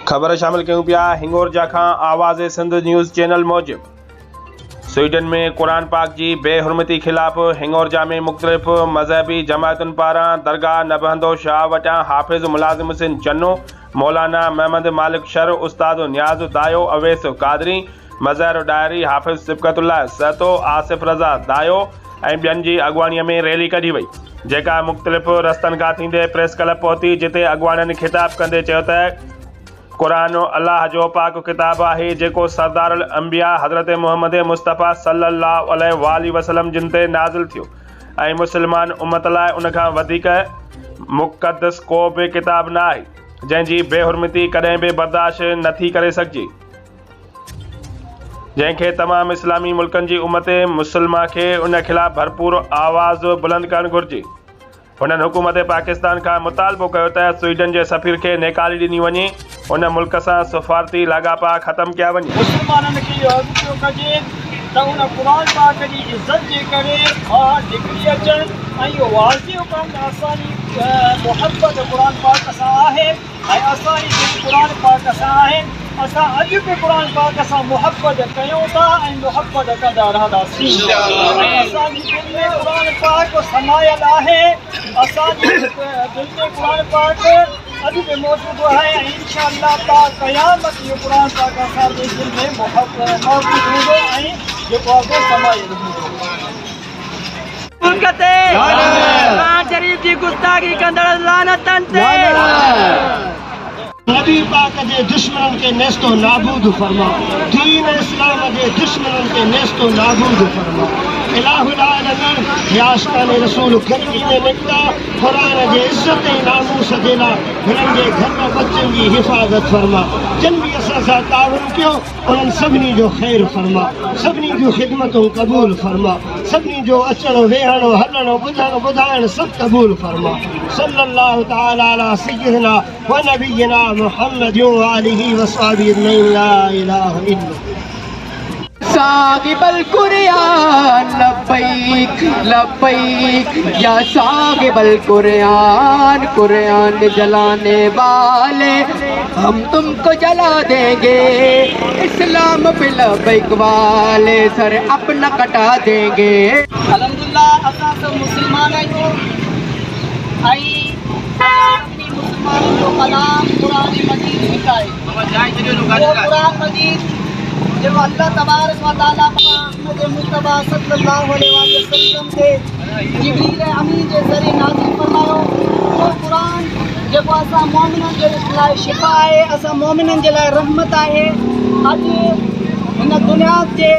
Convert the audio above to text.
خبر شامل کیوں پیا ہنگورجا کھان آواز سندھ نیوز چینل موجب سویڈن میں قرآن پاک جی بے حرمتی خلاف ہنگورجا میں مختلف مذہبی جماعتن پاران درگاہ نبہندو شاہ وٹا حافظ ملازم حسین چنو مولانا محمد مالک شر استاد نیاز دایو اویس قادری مظہر ڈائری حافظ سبقت اللہ سہتو آصف رضا دایو بین جی اگوانی میں ریلی کڈی وئی جیکا مختلف رستن کا تھیندے پریس کلب پہتی جتے اگوانن خطاب کندے چیو تے قرآن اللہ جو پاک کتاب ہے جیکو سردار الانبیاء حضرت محمد مصطفیٰ صلی اللہ علیہ وآلہ وسلم جن تے نازل تھیو اے مسلمان امت لائے ان کا ودیک مقدس کو بھی کتاب نہ ہے جن جی بے حرمتی کدیں بھی برداشت نتھی کرے سکجی جن کے تمام اسلامی ملکن جی امت مسلمہ کے ان خلاف بھرپور آواز بلند کرن گھرجی انہوں حکومت پاکستان کا مطالبہ کیو تے سویڈن کے سفیر کے نکالی ڈنی ونی ان ملک سے سفارتی لاگاپا ختم کیا ونی مسلمانن کی عزت کجے تا ان قرآن پاک کی عزت جے کرے اور نکلی اچن ایو واضح کم آسانی محبت قرآن پاک اسا ہے آسانی قرآن پاک اسا ہے اسا اج بھی قرآن پاک اسا محبت کیوں تا محبت کندا رہدا سی اسا دل میں قرآن پاک کو سمایل ہے اسا دل میں قرآن پاک ابھی بھی موجود ہے انشاءاللہ تا قیامت یہ قرآن پاک اسا دل میں محبت موجود ہے جو کو سمایل کتے قرآن شریف کی گستاخی کندڑ لعنتن تے نبی پاک کے دشمنن کے نیست و نابود فرما دین اسلام کے دشمنن کے نیست و نابود فرما الہ العالمین یا عاشقان رسول گرمی میں نکتا قرآن کے عزت ناموس دینا ہنن کے گھر میں بچن کی حفاظت فرما جن بھی اساسا تعاون کیوں انہن سبنی جو خیر فرما سبنی جو خدمتوں قبول فرما سبنی جو اچن ویہن ہلن بدھن بدھائن سب قبول فرما صلی اللہ تعالی علی سیدنا و نبینا محمد وآلہ وصحبہ اجمعین لا الہ الا صاحب القرآن لبیک لبیک یا صاحب القرآن قرآن جلانے والے ہم تم کو جلا دیں گے اسلام پہ لبیک والے سر اپنا کٹا دیں گے الحمدللہ اساں سب مسلمان ہیں آئی اپنی مسلمان جو کلام قرآن مجید لکھا ہے وہ قرآن مجید جو اللہ تبارک و تعالیٰ محمد مصطفیٰ صلی اللہ علیہ وسلم کے جبریل امین کے ذریعے نازل فرمایا وہ قرآن جو اسا مومنن کے لائے شفا ہے اسا مومنن کے لائے رحمت ہے اج ان دنیا کے